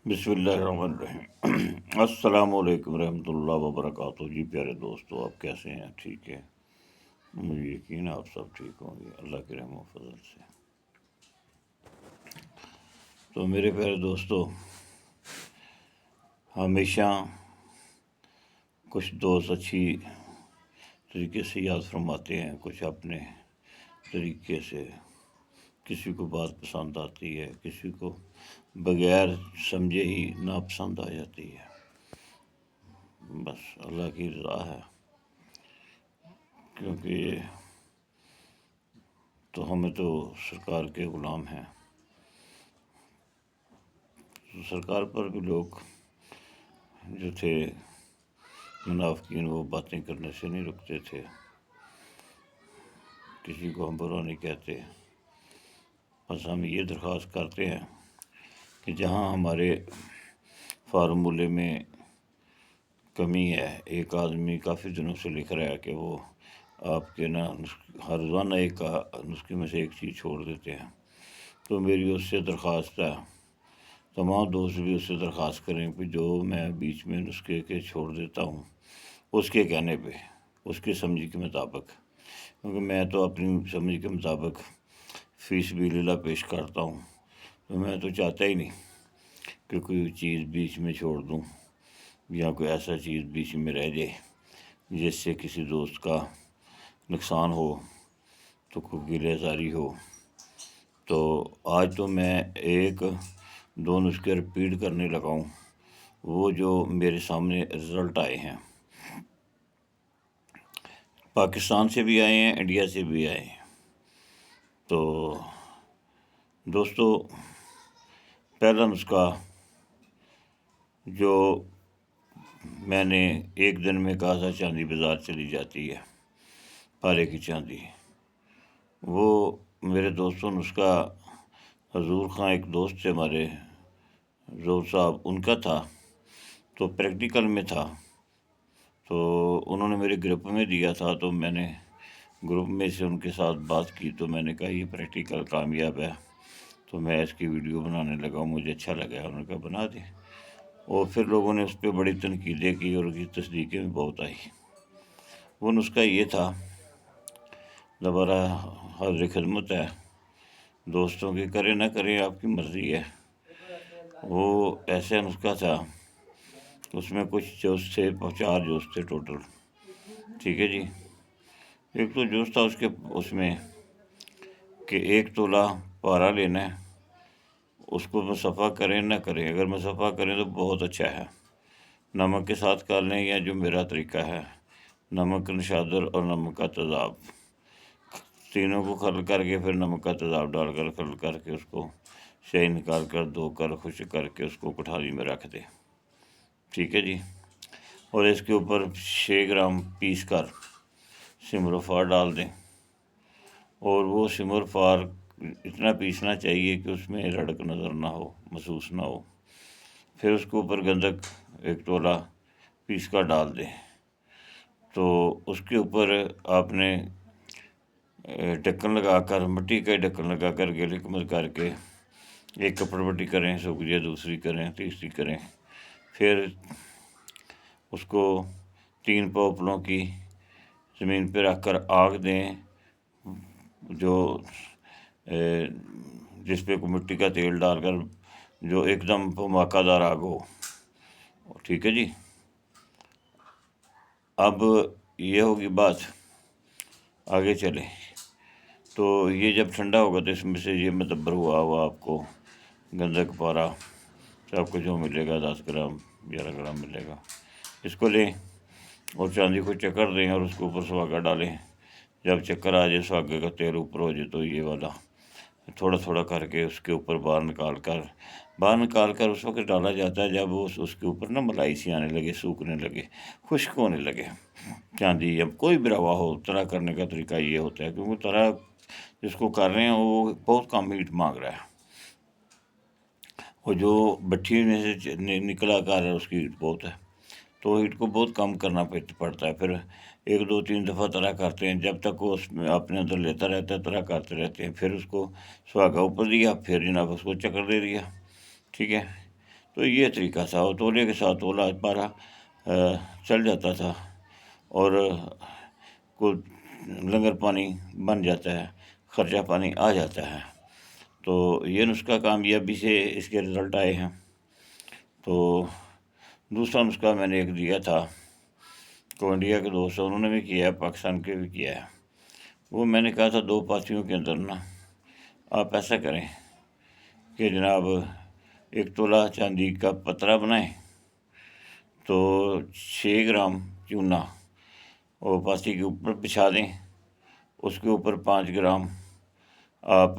بسم اللہ الرحمن الرحیم۔ السلام علیکم ورحمۃ اللہ وبرکاتہ۔ جی پیارے دوستو، آپ کیسے ہیں؟ ٹھیک ہے؟ مجھے یقین ہے آپ سب ٹھیک ہوں گے اللہ کے رحم و فضل سے۔ تو میرے پیارے دوستو، ہمیشہ کچھ دوست اچھی طریقے سے یاد فرماتے ہیں، کچھ اپنے طریقے سے۔ کسی کو بات پسند آتی ہے، کسی کو بغیر سمجھے ہی ناپسند آ جاتی ہے۔ بس اللہ کی رضا ہے، کیونکہ تو ہمیں تو سرکار کے غلام ہیں۔ تو سرکار پر بھی لوگ جو تھے منافقین، وہ باتیں کرنے سے نہیں رکتے تھے۔ کسی کو ہم برا نہیں کہتے، بس ہم یہ درخواست کرتے ہیں کہ جہاں ہمارے فارمولے میں کمی ہے، ایک آدمی کافی دنوں سے لکھ رہا ہے کہ وہ آپ کے ہر روزانہ ایک نسخے میں سے ایک چیز چھوڑ دیتے ہیں، تو میری اس سے درخواست ہے، تمام دوست بھی اس سے درخواست کریں کہ جو میں بیچ میں نسخے کے چھوڑ دیتا ہوں، اس کے کہنے پہ، اس کی سمجھ کے مطابق، کیونکہ میں تو اپنی سمجھ کے مطابق فی سبیل اللہ پیش کرتا ہوں، تو میں تو چاہتا ہی نہیں کہ کوئی چیز بیچ میں چھوڑ دوں یا کوئی ایسا چیز بیچ میں رہ جائے جس سے کسی دوست کا نقصان ہو، تو کوئی گلہ زاری ہو۔ تو آج تو میں ایک دو نسخے رپیٹ کرنے لگا ہوں، وہ جو میرے سامنے رزلٹ آئے ہیں، پاکستان سے بھی آئے ہیں، انڈیا سے بھی آئے ہیں۔ تو دوستو، پہلا نسخہ جو میں نے ایک دن میں کہا تھا چاندی بازار چلی جاتی ہے، پارے کی چاندی، وہ میرے دوستوں نسخہ حضور خان ایک دوست سے ہمارے زور صاحب، ان کا تھا، تو پریکٹیکل میں تھا، تو انہوں نے میرے گروپ میں دیا تھا، تو میں نے گروپ میں سے ان کے ساتھ بات کی، تو میں نے کہا یہ پریکٹیکل کامیاب ہے، تو میں اس کی ویڈیو بنانے لگا ہوں، مجھے اچھا لگا، انہوں نے کہا بنا دیں، اور پھر لوگوں نے اس پہ بڑی تنقیدیں کی اور اس کی تصدیقیں بھی بہت آئی۔ وہ نسخہ یہ تھا، دوبارہ حاضر خدمت ہے، دوستوں کی کریں نہ کریں آپ کی مرضی ہے۔ وہ ایسا نسخہ تھا، اس میں کچھ جوز تھے، 4 جوز تھے ٹوٹل، ٹھیک ہے جی۔ ایک تو جوز تھا اس میں کہ 1 تولہ پارا لینا ہے، اس کو مصفحہ کریں نہ کریں، اگر مصفحہ کریں تو بہت اچھا ہے، نمک کے ساتھ کر لیں، یا جو میرا طریقہ ہے، نمک نشادر اور نمک کا تیزاب، تینوں کو خلط کر کے پھر نمک کا تیزاب ڈال کر خلط کر کے اس کو شہد نکال کر دھو کر خشک کر کے اس کو کٹھاری میں رکھ دیں، ٹھیک ہے جی۔ اور اس کے اوپر 6 گرام پیس کر سمروفار ڈال دیں، اور وہ سمروفار اتنا پیسنا چاہیے کہ اس میں رڑک نظر نہ ہو، محسوس نہ ہو۔ پھر اس کے اوپر گندھک 1 تولہ پیس کر ڈال دیں، تو اس کے اوپر آپ نے ڈھکن لگا کر، مٹی کا ڈھکن لگا کر گیلے کمر کر کے ایک کپڑ پٹی کریں، سوکھ جائے دوسری کریں، تیسری کریں، پھر اس کو 3 پوپلوں کی زمین پہ رکھ کر آگ دیں، جو جس پہ مٹی کا تیل ڈال کر جو ایک دم دھماکہ دار آگ ہو، ٹھیک ہے جی۔ اب یہ ہوگی بات، آگے چلیں۔ تو یہ جب ٹھنڈا ہوگا تو اس میں سے یہ مدبر ہوا آپ کو گندھک پارا سب کچھ جو ملے گا، 10 گرام 11 گرام ملے گا، اس کو لیں اور چاندی کو چکر دیں اور اس کے اوپر سہاگہ ڈالیں۔ جب چکر آ جائے، سہاگے کا تیل اوپر ہو جائے، تو یہ والا تھوڑا تھوڑا کر کے اس کے اوپر باہر نکال کر اس وقت ڈالا جاتا ہے جب وہ اس کے اوپر ملائی سی آنے لگے، سوکھنے لگے، خشک ہونے لگے چاندی۔ جب کوئی بھی روا ہو، طرح کرنے کا طریقہ یہ ہوتا ہے، کیونکہ طرح جس کو کر رہے ہیں وہ بہت کم ہیٹ مانگ رہا ہے، اور جو بٹھی میں سے نکلا کر ہے اس کی ہیٹ بہت ہے، تو ہیٹ کو بہت کم کرنا پڑتا ہے۔ پھر 1 2 3 دفعہ طرح کرتے ہیں، جب تک وہ اس میں اپنے اندر لیتا رہتا ہے، طرح کرتے رہتے ہیں، پھر اس کو سہاگہ اوپر دیا، پھر جناب اس کو چکر دے دیا، ٹھیک ہے۔ تو یہ طریقہ تھا، اور تولے کے ساتھ تولا پارا چل جاتا تھا اور کو لنگر پانی بن جاتا ہے، خرچہ پانی آ جاتا ہے۔ تو یہ نسخہ کامیابی سے اس کے رزلٹ آئے ہیں۔ تو دوسرا نسخہ میں نے ایک دیا تھا، کو انڈیا کے دوست انہوں نے بھی کیا ہے، پاکستان کے بھی کیا ہے۔ وہ میں نے کہا تھا 2 پاتیوں کے اندر نا آپ ایسا کریں کہ جناب 1 تولہ چاندی کا پترا بنائیں، تو 6 گرام چونا وہ پاتی کے اوپر بچھا دیں، اس کے اوپر 5 گرام آپ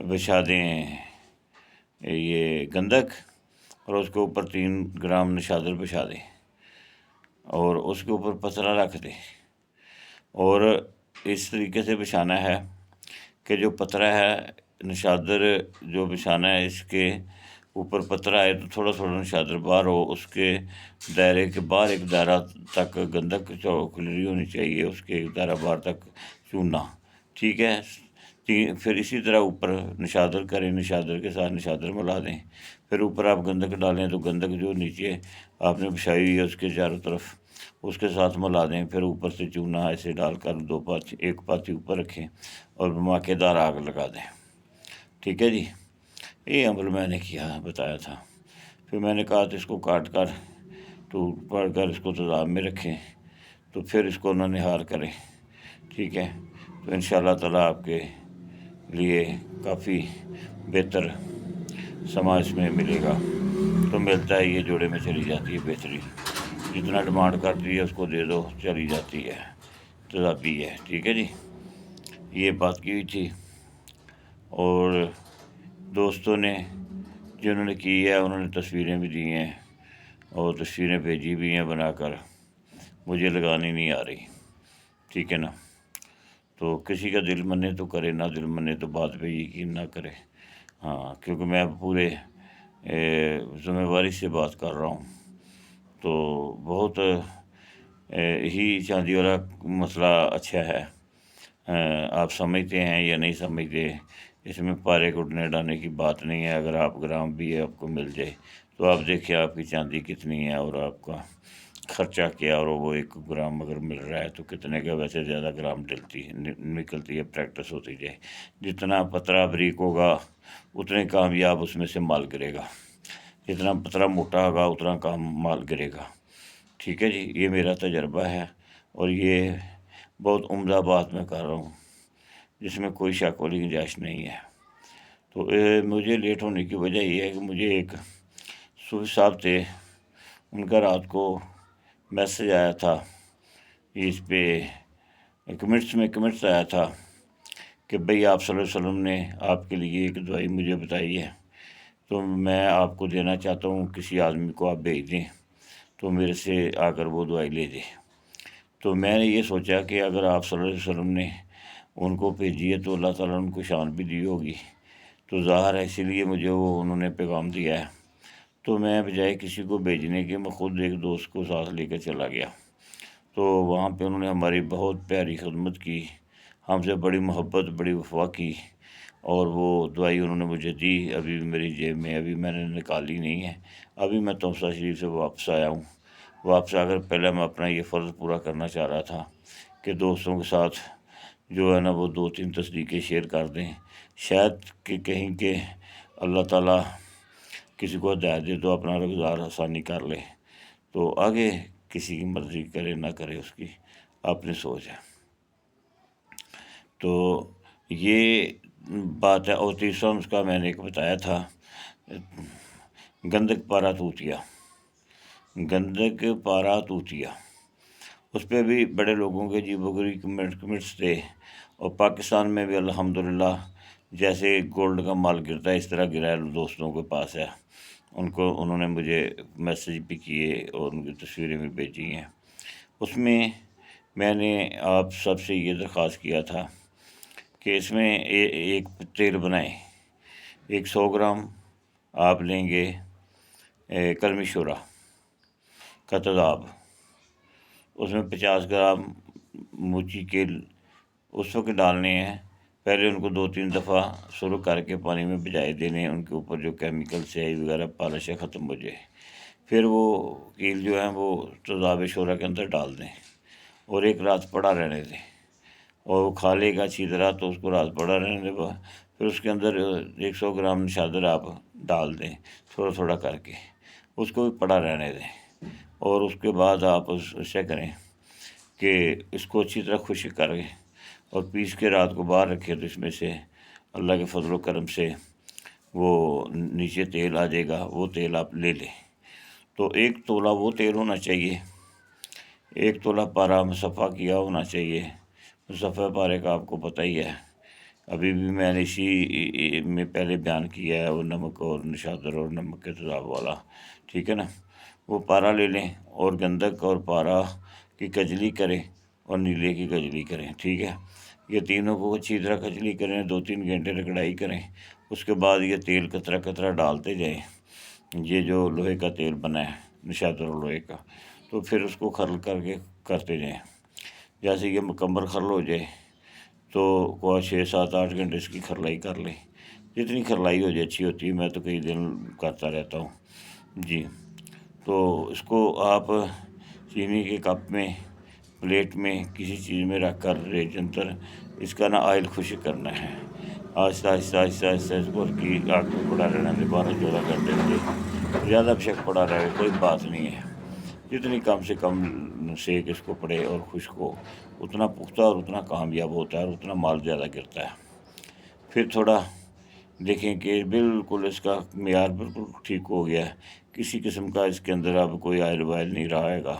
بچھا دیں یہ گندک، اور اس کے اوپر 3 گرام نشادر بچھا دیں، اور اس کے اوپر پترا رکھ دیں، اور اس طریقے سے بچھانا ہے کہ جو پترا ہے نشادر جو بچھانا ہے اس کے اوپر پترا ہے تو تھوڑا تھوڑا نشادر باہر ہو، اس کے دائرے کے باہر ایک دائرہ تک گندک کھلی ہونی چاہیے، اس کے ایک دائرہ باہر تک چونا، ٹھیک ہے۔ پھر اسی طرح اوپر نشادر کریں، نشادر کے ساتھ نشادر ملا دیں، پھر اوپر آپ گندک ڈالیں تو گندک جو نیچے آپ نے بچھائی ہوئی ہے اس کے چاروں طرف اس کے ساتھ ملا دیں، پھر اوپر سے چونا ایسے ڈال کر 2 پاتی، 1 پاتی اوپر رکھیں اور دھماکے دار آگ لگا دیں، ٹھیک ہے جی۔ یہ عمل میں نے کیا بتایا تھا۔ پھر میں نے کہا تو اس کو کاٹ کر ٹوٹ پڑ کر اس کو تیزاب میں رکھیں، تو پھر اس کو نہار کریں، ٹھیک ہے۔ تو انشاءاللہ تعالیٰ آپ کے لیے کافی بہتر سما اس میں ملے گا۔ تو ملتا ہے، یہ جوڑے میں چلی جاتی ہے بہتری، جتنا ڈیمانڈ کرتی ہے اس کو دے دو، چلی جاتی ہے، تیزابی ہے، ٹھیک ہے جی۔ یہ بات کی ہوئی تھی، اور دوستوں نے جنہوں نے کی ہے انہوں نے تصویریں بھی دی ہیں اور تصویریں بھیجی بھی ہیں بنا کر، مجھے لگانی نہیں آ رہی، ٹھیک ہے نا۔ تو کسی کا دل منے تو کرے، نہ دل منے تو بات پہ یقین نہ کرے، ہاں، کیونکہ میں پورے ذمہ داری سے بات کر رہا ہوں۔ تو بہت ہی چاندی والا مسئلہ اچھا ہے، آپ سمجھتے ہیں یا نہیں سمجھتے، اس میں پارے گھٹنے ڈالنے کی بات نہیں ہے۔ اگر آپ گرام بھی آپ کو مل جائے تو آپ دیکھیں آپ کی چاندی کتنی ہے اور آپ کا خرچہ کیا، اور وہ 1 گرام اگر مل رہا ہے تو کتنے کا، ویسے زیادہ گرام نکلتی ہے، پریکٹس ہوتی جائے، جتنا پترا بریک ہوگا اتنے کامیاب اس میں سے مال گرے گا، جتنا پترا موٹا ہوگا اتنا کام مال گرے گا، ٹھیک ہے جی۔ یہ میرا تجربہ ہے اور یہ بہت عمدہ بات میں کر رہا ہوں، جس میں کوئی شک و گنجائش نہیں ہے۔ تو مجھے لیٹ ہونے کی وجہ یہ ہے کہ مجھے ایک صوفی صاحب تھے، ان کا رات کو میسج آیا تھا، اس پہ کمنٹس آیا تھا کہ بھئی آپ صلی اللہ علیہ وسلم نے آپ کے لیے ایک دعائی مجھے بتائی ہے، تو میں آپ کو دینا چاہتا ہوں، کسی آدمی کو آپ بھیج دیں تو میرے سے آ کر وہ دعائی لے دے۔ تو میں نے یہ سوچا کہ اگر آپ صلی اللہ علیہ وسلم نے ان کو بھیجی ہے تو اللہ تعالیٰ نے ان کو شان بھی دی ہوگی، تو ظاہر ہے اسی لیے مجھے وہ انہوں نے پیغام دیا ہے۔ تو میں بجائے کسی کو بھیجنے کے میں خود ایک دوست کو ساتھ لے کر چلا گیا، تو وہاں پہ انہوں نے ہماری بہت پیاری خدمت کی، ہم سے بڑی محبت، بڑی وفا کی، اور وہ دوائی انہوں نے مجھے دی، ابھی بھی میری جیب میں، ابھی میں نے نکالی نہیں ہے، ابھی میں توسہ شریف سے واپس آیا ہوں۔ واپس آ کر پہلے میں اپنا یہ فرض پورا کرنا چاہ رہا تھا کہ دوستوں کے ساتھ جو ہے نا وہ 2-3 تصدیقیں شیئر کر دیں، شاید کہ کہیں کہ اللہ تعالیٰ کسی کو ہدایت دے تو اپنا روزگار آسانی کر لے، تو آگے کسی کی مرضی کرے نہ کرے اس کی اپنی سوچ ہے۔ تو یہ بات ہے۔ اور تیسرا نسخہ میں نے ایک بتایا تھا، گندک پارا توتیا، گندک پارا توتیا، اس پہ بھی بڑے لوگوں کے عجیب و غریب کمنٹس تھے، اور پاکستان میں بھی الحمدللہ جیسے گولڈ کا مال گرتا ہے اس طرح گرا ہے، دوستوں کے پاس ہے، انہوں نے مجھے میسیج بھی کیے اور ان کی تصویریں بھی بھیجی ہیں۔ اس میں نے آپ سب سے یہ درخواست کیا تھا کہ اس میں ایک تیل بنائیں، 100 گرام آپ لیں گے کلمی شورا کا تیزاب، اس میں 50 گرام موچی کے اس وقت ڈالنے ہیں پہلے ان کو 2-3 دفعہ سرخ کر کے پانی میں بھجائے دینے، ان کے اوپر جو کیمیکل سیاہی وغیرہ پالش ہے ختم ہو جائے۔ پھر وہ کیل جو ہیں وہ تیزاب شورا کے اندر ڈال دیں اور ایک رات پڑا رہنے دیں، اور وہ کھا لے گا اچھی طرح تو اس کو رات پڑا رہنے دے گا۔ پھر اس کے اندر 100 گرام نشادر آپ ڈال دیں تھوڑا تھوڑا کر کے، اس کو بھی پڑا رہنے دیں، اور اس کے بعد آپ اسے کریں کہ اس کو اچھی طرح خشک کریں اور پیس کے رات کو باہر رکھیں، تو اس میں سے اللہ کے فضل و کرم سے وہ نیچے تیل آ جائے گا، وہ تیل آپ لے لیں۔ تو 1 تولہ وہ تیل ہونا چاہیے، 1 تولہ پارا مصفہ کیا ہونا چاہیے۔ مصفہ پارے کا آپ کو پتہ ہی ہے، ابھی بھی میں نے اسی میں پہلے بیان کیا ہے، وہ نمک اور نشادر اور نمک کے تیزاب والا، ٹھیک ہے نا۔ وہ پارا لے لیں اور گندک اور پارا کی کجلی کریں اور نیلے کی کجلی کریں، ٹھیک ہے۔ یہ تینوں کو اچھی طرح کجلی کریں، 2-3 گھنٹے رگڑائی کریں۔ اس کے بعد یہ تیل قطرہ قطرہ ڈالتے جائیں، یہ جو لوہے کا تیل بنا ہے نشادر اور لوہے کا، تو پھر اس کو کھرل کر کے کرتے جائیں۔ جیسے یہ مکمل کھرل ہو جائے تو کوئی 6-7-8 گھنٹے اس کی کھرلائی کر لیں، جتنی کھرلائی ہو جائے اچھی ہوتی ہے، میں تو کئی دن کرتا رہتا ہوں جی۔ تو اس کو آپ چینی کے کپ میں، پلیٹ میں، کسی چیز میں رکھ کر ریجنتر اس کا آئل خشک کرنا ہے، آہستہ آہستہ آہستہ آہستہ اس کو کی آگ پہ پڑا رہنا ہے 12-14 گھنٹے کے، زیادہ بشک پڑا رہے کوئی بات نہیں ہے، جتنی کم سے کم سیک اس کو پڑے اور خشک ہو، اتنا پختہ اور اتنا کامیاب ہوتا ہے اور اتنا مال زیادہ گرتا ہے۔ پھر تھوڑا دیکھیں کہ بالکل اس کا معیار بالکل ٹھیک ہو گیا ہے، کسی قسم کا اس کے اندر اب کوئی آئل وائل نہیں رہے گا،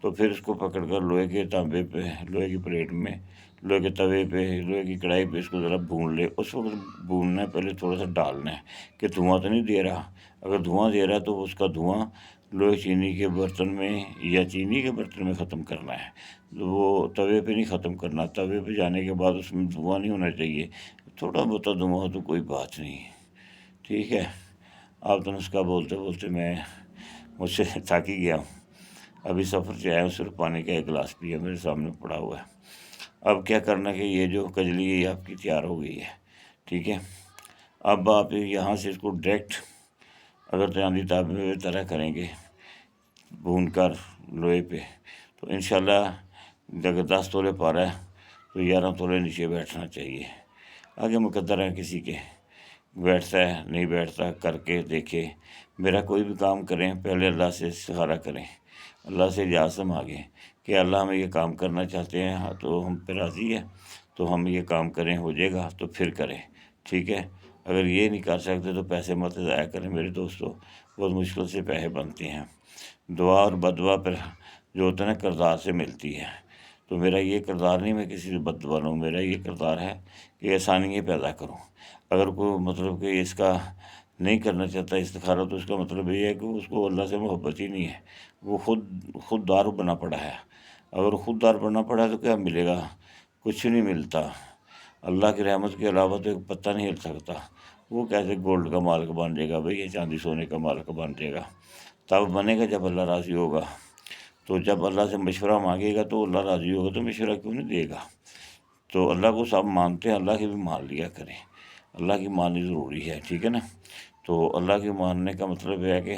تو پھر اس کو پکڑ کر لوہے کے تانبے پہ، لوہے کی پلیٹ میں، لوہے کے توے پہ، لوہے کی کڑھائی پہ اس کو ذرا بھون لے۔ اس وقت بھوننا ہے، پہلے تھوڑا سا ڈالنا ہے کہ دھواں تو نہیں دے رہا، اگر دھواں دے رہا ہے تو اس کا دھواں لوہے چینی کے برتن میں یا چینی کے برتن میں ختم کرنا ہے، وہ توے پہ نہیں ختم کرنا۔ توے پہ جانے کے بعد اس میں دھواں نہیں ہونا چاہیے، تھوڑا بہت دھواں ہو تو کوئی بات نہیں، ٹھیک ہے۔ آپ تو نسخہ بولتے بولتے میں مجھ سے تھک ہی گیا ہوں، ابھی سفر سے آیا ہوں، صرف پانی کا 1 گلاس پیا، میرے سامنے پڑا ہوا ہے۔ اب کیا کرنا کہ یہ جو کجلی ہے یہ آپ کی تیار ہو گئی ہے، ٹھیک ہے۔ اب آپ یہاں سے اس کو ڈائریکٹ اگر چاندی تانبے میں طرح کریں گے بھون کر لوہے پہ، تو انشاءاللہ اگر 10 تولے پارا ہے تو 11 تولے نیچے بیٹھنا چاہیے۔ آگے مقدر ہے کسی کے، بیٹھتا ہے نہیں بیٹھتا، کر کے دیکھے۔ میرا کوئی بھی کام کریں پہلے اللہ سے استخارہ کریں، اللہ سے اجازت مانگیں کہ اللہ ہم یہ کام کرنا چاہتے ہیں تو ہم پہ راضی ہے تو ہم یہ کام کریں، ہو جائے گا تو پھر کریں، ٹھیک ہے۔ اگر یہ نہیں کر سکتے تو پیسے مت ضائع کریں میرے دوستو، بہت مشکل سے پیسے بنتے ہیں، دعا اور بدعا پر جو ہوتا ہے نا کردار سے ملتی ہے۔ تو میرا یہ کردار نہیں میں کسی سے بد دعا لوں، میرا یہ کردار ہے کہ آسانیاں پیدا کروں۔ اگر کوئی مطلب کہ اس کا نہیں کرنا چاہتا استخارہ تو اس کا مطلب یہ ہے کہ اس کو اللہ سے محبت ہی نہیں ہے، وہ خود دار بنا پڑا ہے۔ اگر خود دار بنا پڑا ہے تو کیا ملے گا؟ کچھ نہیں ملتا، اللہ کی رحمت کے علاوہ تو ایک پتہ نہیں ہل سکتا۔ وہ کیسے گولڈ کا مالک بن جائے گا بھئی، یہ چاندی سونے کا مالک بن جائے گا؟ تب بنے گا جب اللہ راضی ہوگا۔ تو جب اللہ سے مشورہ مانگے گا تو اللہ راضی ہوگا تو مشورہ کیوں نہیں دے گا؟ تو اللہ کو سب مانتے ہیں، اللہ کی بھی مان لیا کریں، اللہ کی ماننی ضروری ہے، ٹھیک ہے نا۔ تو اللہ کی ماننے کا مطلب ہے کہ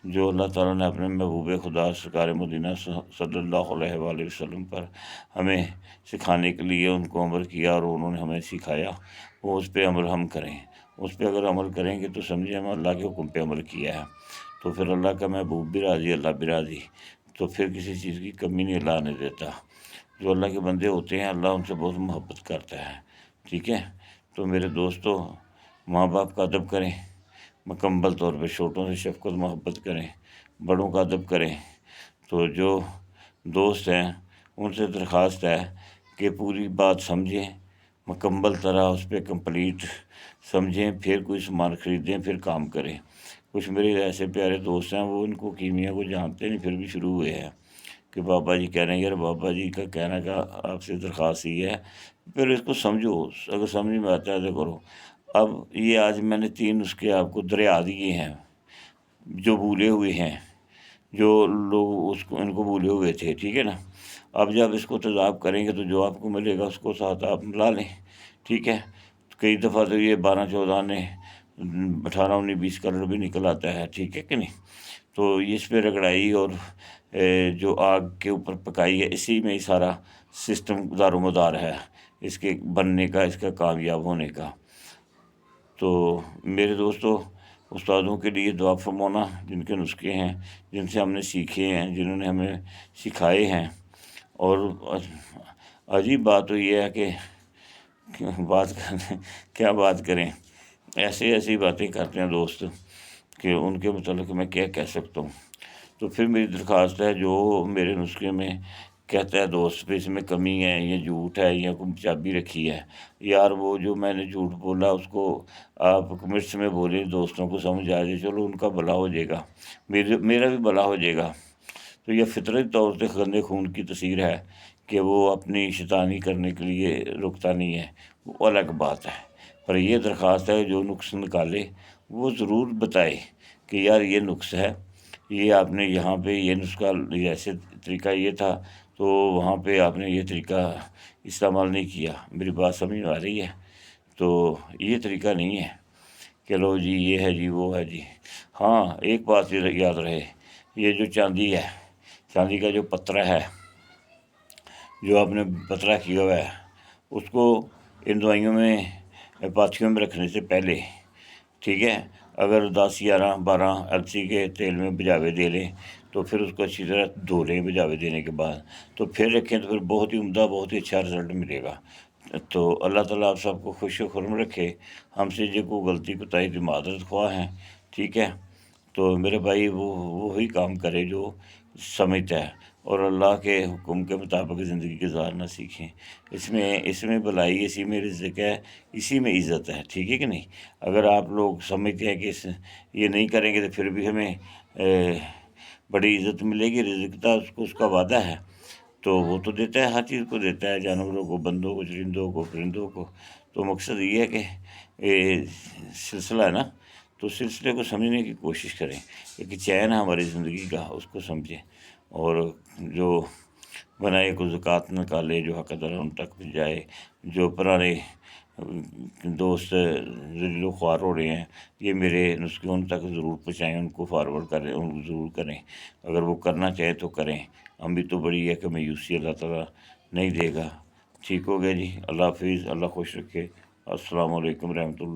جو اللہ تعالیٰ نے اپنے محبوب خدا سرکار مدینہ صلی اللہ علیہ وآلہ وسلم پر ہمیں سکھانے کے لیے ان کو عمل کیا اور انہوں نے ہمیں سکھایا، وہ اس پہ عمل ہم کریں۔ اس پہ اگر عمل کریں گے تو سمجھیں ہم اللہ کے حکم پہ عمل کیا ہے، تو پھر اللہ کا محبوب بھی راضی، اللہ بھی راضی، تو پھر کسی چیز کی کمی نہیں اللہ آنے دیتا۔ جو اللہ کے بندے ہوتے ہیں اللہ ان سے بہت محبت کرتا ہے، ٹھیک ہے۔ تو میرے دوستو، ماں باپ کا ادب کریں، مکمل طور پہ چھوٹوں سے شفقت محبت کریں، بڑوں کا ادب کریں۔ تو جو دوست ہیں ان سے درخواست ہے کہ پوری بات سمجھیں، مکمل طرح اس پہ کمپلیٹ سمجھیں، پھر کوئی سامان خریدیں، پھر کام کریں۔ کچھ میرے ایسے پیارے دوست ہیں وہ ان کو کیمیا کو جانتے نہیں، پھر بھی شروع ہوئے ہیں کہ بابا جی کہہ رہے ہیں، یار بابا جی کا کہنا کا آپ سے درخواست یہ ہے، پھر اس کو سمجھو، اگر سمجھ میں آتا ہے تو کرو۔ اب یہ آج میں نے 3 نسخے آپ کو دریا دیے ہیں جو بھولے ہوئے ہیں، جو لوگ ان کو بھولے ہوئے تھے، ٹھیک ہے نا۔ اب جب اس کو تیزاب کریں گے تو جو آپ کو ملے گا اس کو ساتھ آپ ملا لیں، ٹھیک ہے، کئی دفعہ تو یہ 12-14 نے 18-19-20 کلر بھی نکل آتا ہے، ٹھیک ہے کہ نہیں؟ تو اس پہ رگڑائی اور جو آگ کے اوپر پکائی ہے، اسی میں ہی سارا سسٹم دار و مدار ہے اس کے بننے کا، اس کا کامیاب ہونے کا۔ تو میرے دوستو، استادوں کے لیے دعا فرمانا، جن کے نسخے ہیں، جن سے ہم نے سیکھے ہیں، جنہوں نے ہمیں سکھائے ہیں۔ اور عجیب بات تو یہ ہے کہ کیا بات کریں، ایسی باتیں کرتے ہیں دوست کہ ان کے متعلق میں کیا کہہ سکتا ہوں۔ تو پھر میری درخواست ہے، جو میرے نسخے میں کہتا ہے دوست پہ اس میں کمی ہے، یہ جھوٹ ہے، یا کوئی چابی رکھی ہے، یار وہ جو میں نے جھوٹ بولا اس کو آپ کمنٹس میں بولیں، دوستوں کو سمجھ آ جائے، چلو ان کا بھلا ہو جائے گا، میرا بھی بھلا ہو جائے گا۔ تو یہ فطرتی طور سے گندے خون کی تاثیر ہے کہ وہ اپنی شیطانی کرنے کے لیے رکتا نہیں ہے، وہ الگ بات ہے۔ پر یہ درخواست ہے، جو نقص نکالے وہ ضرور بتائے کہ یار یہ نقص ہے، یہ آپ نے یہاں پہ یہ نسخہ، ایسے طریقہ یہ تھا تو وہاں پہ آپ نے یہ طریقہ استعمال نہیں کیا۔ میری بات سمجھ میں آ رہی ہے؟ تو یہ طریقہ نہیں ہے کہ لو جی یہ ہے جی وہ ہے جی۔ ہاں، ایک بات یاد رہے، یہ جو چاندی ہے، چاندی کا جو پترا ہے، جو آپ نے پترا کیا ہوا ہے، اس کو ان دوائیوں میں، پاتھیوں میں رکھنے سے پہلے، ٹھیک ہے، اگر 10-11-12 السی کے تیل میں بھجاوے دے لیں تو پھر اس کو اچھی طرح دھو لیں، بھجاوے دینے کے بعد تو پھر رکھیں تو پھر بہت ہی عمدہ، بہت ہی اچھا رزلٹ ملے گا۔ تو اللہ تعالیٰ آپ سب کو خوش و خرم رکھے۔ ہم سے جو کوئی غلطی کوتاہی کی معذرت خواہ ہیں، ٹھیک ہے؟ تو میرے بھائی وہی کام کرے جو سمجھتا ہے، اور اللہ کے حکم کے مطابق زندگی گزارنا سیکھیں۔ اس میں بھلائی، اسی میں رزق ہے، اسی میں عزت ہے، ٹھیک ہے کہ نہیں؟ اگر آپ لوگ سمجھتے ہیں کہ یہ نہیں کریں گے تو پھر بھی ہمیں بڑی عزت ملے گی، رزق تھا اس کا وعدہ ہے، تو وہ تو دیتا ہے، ہر چیز کو دیتا ہے، جانوروں کو، بندوں کو، چرندوں کو، پرندوں کو۔ تو مقصد یہ ہے کہ سلسلہ ہے نا، تو سلسلے کو سمجھنے کی کوشش کریں، ایک چین ہے ہماری زندگی کا، اس کو سمجھیں، اور جو بنائے کو زکوٰۃ نکالے، جو حق ادر ان تک جائے، جو پرانے دوست ذلیل و خوار ہو رہے ہیں، یہ میرے نسخے ان تک ضرور پہنچائیں، ان کو فارورڈ کریں، ان کو ضرور کریں، اگر وہ کرنا چاہے تو کریں۔ ہم بھی تو بڑی ہے کہ مایوسی اللہ تعالیٰ نہیں دے گا۔ ٹھیک ہو گیا جی، اللہ حافظ، اللہ خوش رکھے، السلام علیکم رحمۃ اللہ۔